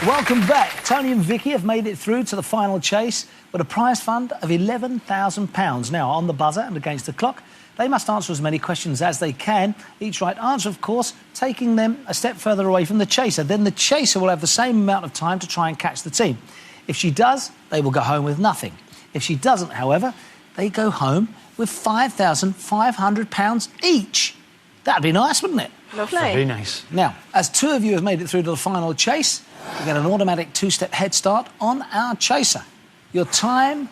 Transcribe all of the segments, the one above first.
Welcome back. Tony and Vicky have made it through to the final chase with a prize fund of £11,000. Now, on the buzzer and against the clock, they must answer as many questions as they can. Each right answer, of course, taking them a step further away from the chaser. Then the chaser will have the same amount of time to try and catch the team. If she does, they will go home with nothing. If she doesn't, however, they go home with £5,500 each. That'd be nice, wouldn't it? Lovely. Very nice. Now, as two of you have made it through to the final chase, you get an automatic two-step head start on our chaser. Your time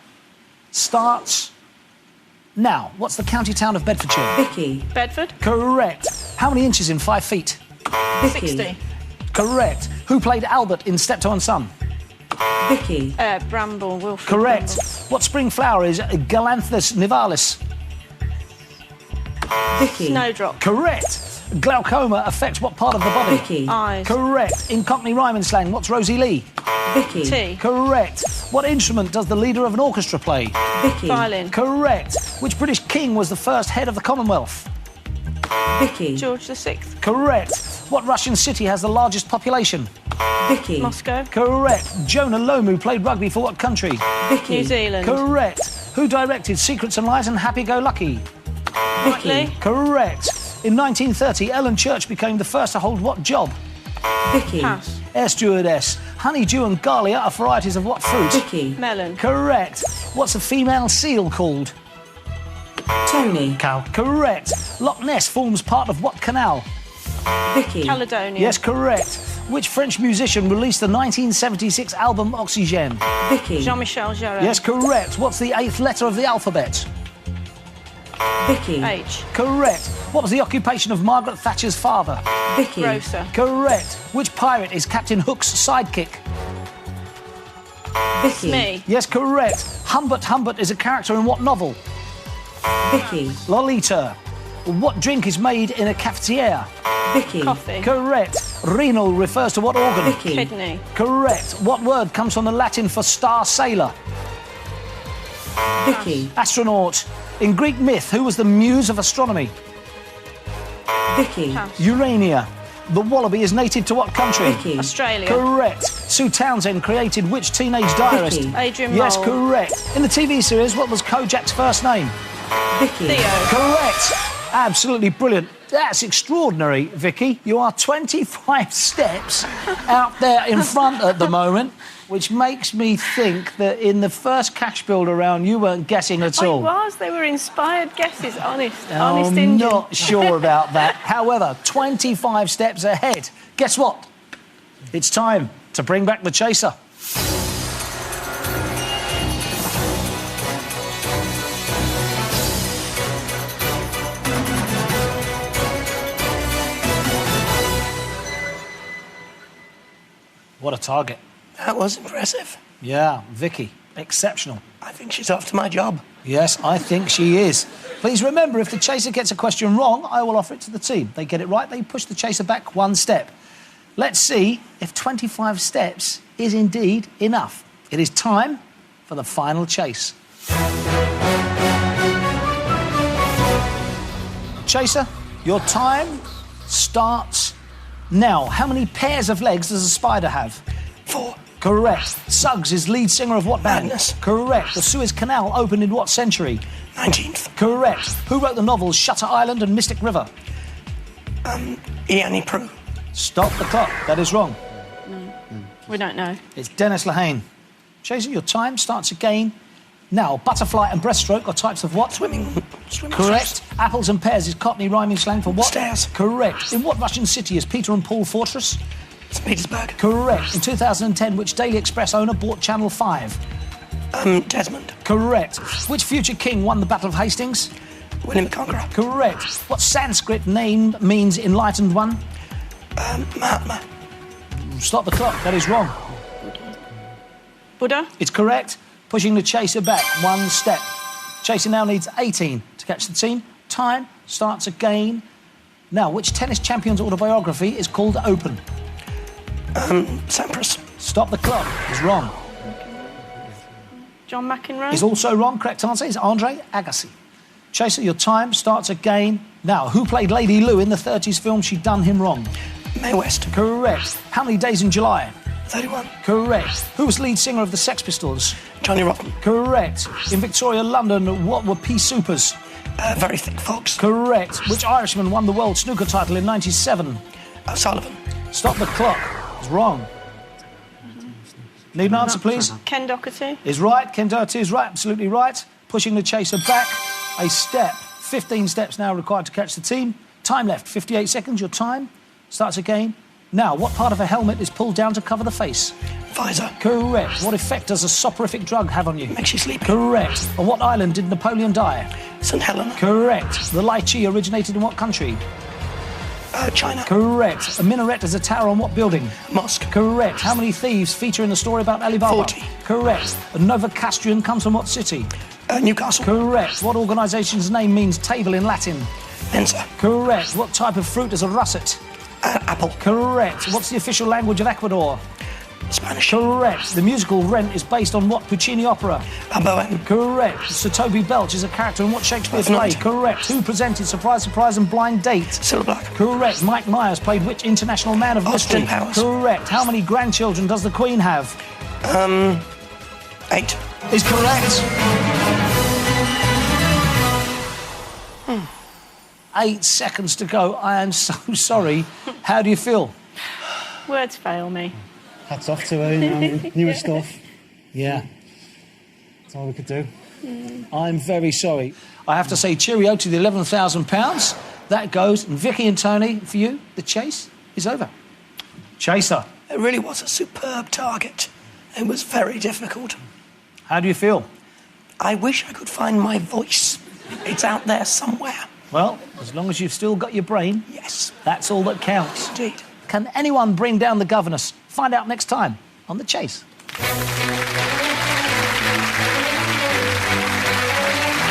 starts now. What's the county town of Bedfordshire? Vicky. Bedford. Correct. How many inches in 5 feet? Vicky. 60. Correct. Who played Albert in Steptoe and Son? Vicky. Bramble. Wilfred. Correct. Bramble. What spring flower is Galanthus nivalis? Vicky. Snowdrop. Correct. Glaucoma affects what part of the body? Vicky. Eyes. Correct. In Cockney rhyming slang, what's Rosie Lee? Vicky. Tea. Correct. What instrument does the leader of an orchestra play? Vicky. Violin. Correct. Which British king was the first head of the Commonwealth? Vicky. George VI. Correct. What Russian city has the largest population? Vicky. Moscow. Correct. Jonah Lomu played rugby for what country? Vicky. New Zealand. Correct. Who directed Secrets and Lies and Happy Go Lucky? Whitley. Correct. In 1930, Ellen Church became the first to hold what job? Vicky. Pass. Air stewardess. Honeydew and Galia are varieties of what fruit? Vicky. Melon. Correct. What's a female seal called? Tony. Cow. Correct. Loch Ness forms part of what canal? Vicky. Caledonia. Yes, correct. Which French musician released the 1976 album Oxygène? Vicky. Jean-Michel Jarre. Yes, correct. What's the 8th letter of the alphabet? Vicky. H. Correct. What was the occupation of Margaret Thatcher's father? Vicky. Grocer. Correct. Which pirate is Captain Hook's sidekick? Vicky. Me. Yes, correct. Humbert Humbert is a character in what novel? Vicky. Lolita. What drink is made in a cafetiere? Vicky. Coffee. Correct. Renal refers to what organ? Vicky. Kidney. Correct. What word comes from the Latin for star sailor? Vicky. Astronaut. In Greek myth, who was the muse of astronomy? Vicky. Pass. Urania. The wallaby is native to what country? Vicky. Australia. Correct. Sue Townsend created which teenage diarist? Vicky. Adrian Yes, Mole. correct. In the TV series, what was Kojak's first name? Vicky. Theo. Correct. Absolutely brilliant. That's extraordinary, Vicky. You are 25 steps out there in front at the moment, which makes me think that in the first cash builder round, you weren't guessing at all. I was. They were inspired guesses. Honest I'm engine. not sure about that. However, 25 steps ahead. Guess what? It's time to bring back the chaser. What a target. That was impressive. Yeah, Vicky, exceptional. I think she's off to my job. Yes, I think she is. Please remember, if the chaser gets a question wrong, I will offer it to the team. They get it right, they push the chaser back one step. Let's see if 25 steps is indeed enough. It is time for the final chase. Chaser, your time starts now. How many pairs of legs does a spider have? 4. Correct. Suggs is lead singer of what band? Madness. Correct. The Suez Canal opened in what century? 19th. Correct. Who wrote the novels Shutter Island and Mystic River? Ian Prue. Stop the clock. That is wrong. We don't know. It's Dennis Lehane. Chaser, your time starts again. Now, butterfly and breaststroke are types of what? Swimming. Correct. Apples and pears is Cockney rhyming slang for what? Stairs. Correct. In what Russian city is Peter and Paul Fortress? St. Petersburg. Correct. In 2010, which Daily Express owner bought Channel 5? Desmond. Correct. Which future king won the Battle of Hastings? William the Conqueror. Correct. What Sanskrit name means enlightened one? Mahatma. Stop the clock. That is wrong. Buddha. It's correct. Pushing the chaser back one step. Chaser now needs 18 to catch the team. Time starts again. Now, which tennis champion's autobiography is called Open? Sampras. Stop the clock. Is wrong. John McEnroe. Is also wrong. Correct answer is Andre Agassi. Chaser, your time starts again. Now, who played Lady Lou in the 30s film She'd Done Him Wrong? Mae West. Correct. How many days in July? 31. Correct. Who was lead singer of the Sex Pistols? Johnny Rotten. Correct. In Victoria, London, what were pea soupers? Very thick fogs. Correct. Which Irishman won the world snooker title in 97? Sullivan. Stop the clock. It's wrong. Need an answer, please? Ken Doherty. Is right. Ken Doherty is right. Absolutely right. Pushing the chaser back a step. 15 steps now required to catch the team. Time left, 58 seconds. Your time starts again. Now, what part of a helmet is pulled down to cover the face? Visor. Correct. What effect does a soporific drug have on you? Makes you sleepy. Correct. On what island did Napoleon die? St. Helena. Correct. The lychee originated in what country? China. Correct. A minaret is a tower on what building? Mosque. Correct. How many thieves feature in the story about Alibaba? 40. Correct. A Novocastrian comes from what city? Newcastle. Correct. What organisation's name means table in Latin? Mensa. Correct. What type of fruit is a russet? Apple. Correct. What's the official language of Ecuador? Spanish. Correct. The musical Rent is based on what Puccini opera? Bohème. Correct. Sir Toby Belch is a character in what Shakespeare play? Knight. Correct. Who presented Surprise, Surprise and Blind Date? Cilla Black. Correct. Mike Myers played which international man of Austin mystery? Powers. Correct. How many grandchildren does the Queen have? 8. Is correct. 8 seconds to go. I am so sorry. How do you feel? Words fail me. Hats off to her, you know, newer stuff. Yeah. That's all we could do. I'm very sorry. I have to say cheerio to the £11,000. That goes. And Vicky and Tony, for you, the chase is over. Chaser, It really was a superb target. It was very difficult. how do you feel? I wish I could find my voice. It's out there somewhere. Well, as long as you've still got your brain, Yes, that's all that counts. indeed. Can anyone bring down the Governess? Find out next time on The Chase.